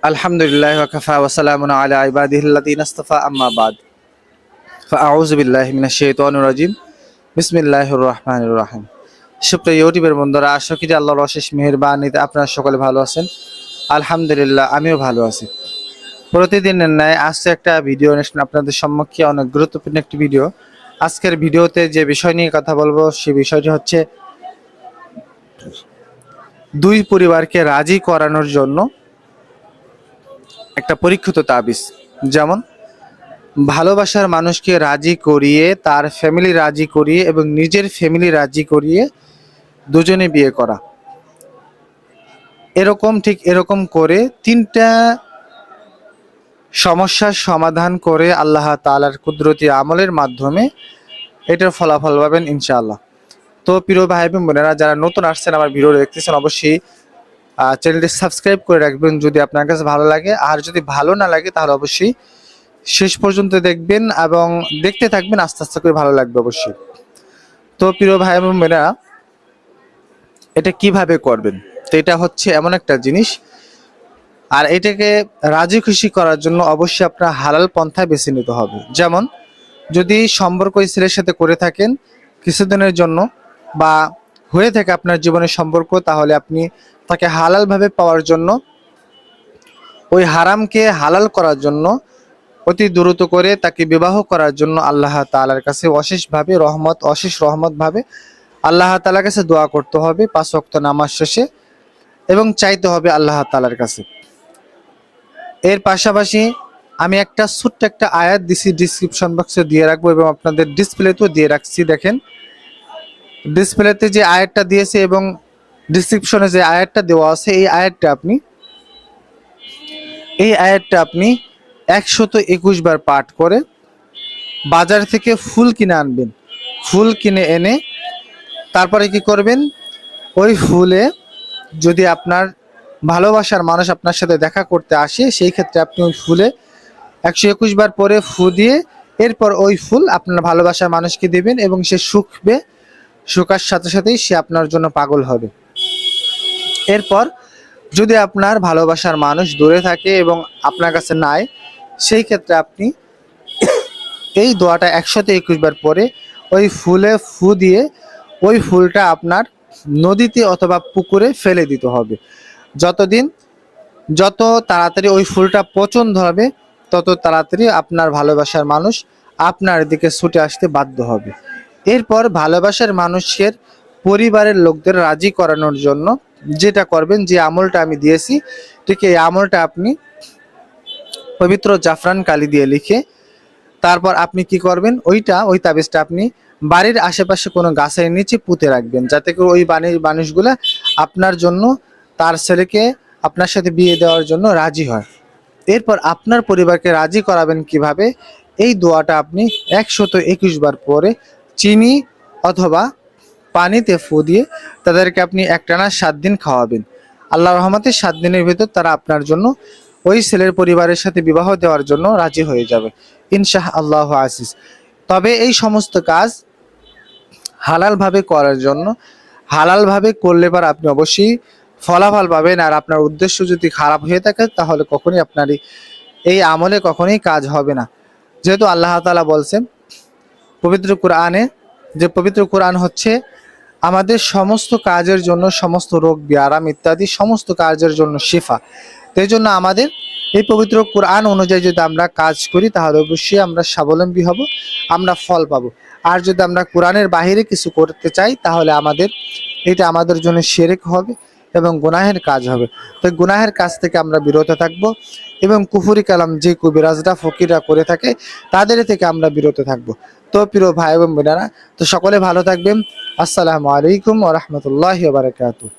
আলহামদুলিল্লাহ ওয়া কাফা ওয়া সালামুন আলা ইবাদিহিল্লাযিনা ইসতাফা আম্মা বাদ ফাআউযু বিল্লাহি মিনাশ শাইতানির রাজিম বিসমিল্লাহির রহমানির রহিম। সুপ্রিয় ইউটিউবের বন্ধুরা, আশা করি আল্লাহর অশেষ মেহেরবানিতে আপনারা সকলে ভালো আছেন। আলহামদুলিল্লাহ, আমিও ভালো আছি। প্রতিদিনের ন্যায় আজকে একটা ভিডিও নিয়ে আপনাদের সম্মুখে অনেক গুরুত্বপূর্ণ একটি ভিডিও। আজকের ভিডিওতে যে বিষয় নিয়ে কথা বলবো সেই বিষয়টি হচ্ছে দুই পরিবারকে রাজি করানোর জন্য একটা পরীক্ষিত তাবিজ। যেমন ভালোবাসার মানুষকে রাজি করিয়ে, তার ফ্যামিলি রাজি করিয়ে এবং নিজের ফ্যামিলি রাজি করিয়ে দুজনে বিয়ে করা। ঠিক এরকম করে তিনটা সমস্যার সমাধান করে আল্লাহ তাআলার কুদরতি আমলের মাধ্যমে এটার ফলাফল পাবেন ইনশাআল্লাহ। তো প্রিয় ভাই এবং বোনেরা, যারা নতুন আসছেন আমার ভিডিও দেখতেছেন, অবশ্যই চ্যানেলটি সাবস্ক্রাইব করে রাখবেন যদি আপনার কাছে ভালো লাগে। আর যদি ভালো না লাগে তাহলে অবশ্যই শেষ পর্যন্ত দেখবেন এবং দেখতে থাকবেন, আস্তে আস্তে করে ভালো লাগবে অবশ্যই। তো প্রিয় ভাই এবং বোনেরা, এটা কিভাবে করবেন? তো এটা হচ্ছে এমন একটা জিনিস, আর এটাকে রাজি খুশি করার জন্য অবশ্যই আপনার হালাল পন্থা বেছে নিতে হবে। যেমন যদি সম্পর্ক ওই ছেলের সাথে করে থাকেন কিছুদিনের জন্য বা হয়ে থাকে আপনার জীবনের সম্পর্ক, তাহলে আপনি তাকে হালালভাবে পাওয়ার জন্য, ওই হারামকে হালাল করার জন্য, অতি দ্রুত করে তাকে বিবাহ করার জন্য আল্লাহ তাআলার কাছে অশেষ রহমত ভাবে আল্লাহ তাআলার কাছে দোয়া করতে হবে 5 ওয়াক্ত নামাজ শেষে, এবং চাইতে হবে আল্লাহ তাআলার কাছে। এর পাশাপাশি আমি একটা ছোট্ট একটা আয়াত দিছি, ডিসক্রিপশন বক্সে দিয়ে রাখবো এবং আপনাদের ডিসপ্লেতেও দিয়ে রাখছি। দেখেন, ডিসপ্লেতে যে আয়াতটা দিয়েছে এবং ডিসক্রিপশনে যে আয়াতটা দেওয়া আছে, এই আয়াতটা আপনি 121 বার পাঠ করে বাজার থেকে ফুল কিনে আনবেন। ফুল কিনে এনে তারপরে কি করবেন, ওই ফুলে যদি আপনার ভালোবাসার মানুষ আপনার সাথে দেখা করতে আসে, সেই ক্ষেত্রে আপনি ওই ফুলে 121 বার পরে ফু দিয়ে এরপর ওই ফুল আপনার ভালোবাসার মানুষকে দিবেন এবং সে শুকবে। শুকার সাথে সাথেই সে আপনার জন্য পাগল হবে। এরপর যদি আপনার ভালোবাসার মানুষ দূরে থাকে এবং আপনার কাছে নাই, সেই ক্ষেত্রে আপনি এই দোয়াটা 121 বার পরে ওই ফুলে ফু দিয়ে ওই ফুলটা আপনার নদীতে অথবা পুকুরে ফেলে দিতে হবে। যত তাড়াতাড়ি ওই ফুলটা পচন ধরবে, তত তাড়াতাড়ি আপনার ভালোবাসার মানুষ আপনার দিকে ছুটে আসতে বাধ্য হবে। এরপর ভালোবাসার মানুষের পরিবারের লোকদের রাজি করানোর জন্য যেটা করবেন, যে আমলটা আমি দিয়েছি, ঠিক এই আমলটা আপনি পবিত্র জাফরান কালি দিয়ে লিখে তারপর আপনি কি করবেন, ওই তাবিজটা আপনি বাড়ির আশেপাশে কোনো গাছের নিচে পুঁতে রাখবেন, যাতে করে ওই মানুষগুলা আপনার জন্য, তার ছেলেকে আপনার সাথে বিয়ে দেওয়ার জন্য রাজি হয়। এরপর আপনার পরিবারকে রাজি করাবেন কিভাবে, এই দোয়াটা আপনি 121 বার পরে চিনি অথবা পানিতে ফু দিয়ে তাদেরকে আপনি একটানা 7 দিন খাওয়াবেন। আল্লাহর রহমতে 7 দিনের ভিতর তারা আপনার জন্য, ওই ছেলের পরিবারের সাথে বিবাহ দেওয়ার জন্য রাজি হয়ে যাবে ইনশাআল্লাহু আজিজ। তবে এই সমস্ত কাজ হালালভাবে করার জন্য, হালালভাবে করলে পর আপনি অবশ্যই ফলাফল পাবেন। আর আপনার উদ্দেশ্য যদি খারাপ হয়ে থাকে তাহলে কখনোই আপনার এই আমলে কখনোই কাজ হবে না। যেহেতু আল্লাহ তাআলা বলছেন পবিত্র কোরআনে, যে পবিত্র কোরআন হচ্ছে আমাদের সমস্ত কাজের জন্য, সমস্ত রোগ ব্যারাম ইত্যাদি সমস্ত কাজের জন্য শিফা। তাই জন্য আমাদের এই পবিত্র কোরআন অনুযায়ী যদি আমরা কাজ করি তাহলে অবশ্যই আমরা স্বাবলম্বী হব, আমরা ফল পাবো। আর যদি আমরা কোরআনের বাহিরে কিছু করতে চাই তাহলে এটা আমাদের জন্য শিরক হবে এবং গুনাহের কাজ হবে। তো গুনাহের কাজ থেকে আমরা বিরত থাকব এবং কুফরি কালাম যে কবিরাজরা ফকিররা করে থাকে তাদের থেকে আমরা বিরত থাকব। তো প্রিয় ভাই এবং বোনেরা, তো সকলে ভালো থাকবেন। আসসালামু আলাইকুম ওয়া রাহমাতুল্লাহি ওয়া বারাকাতুহু।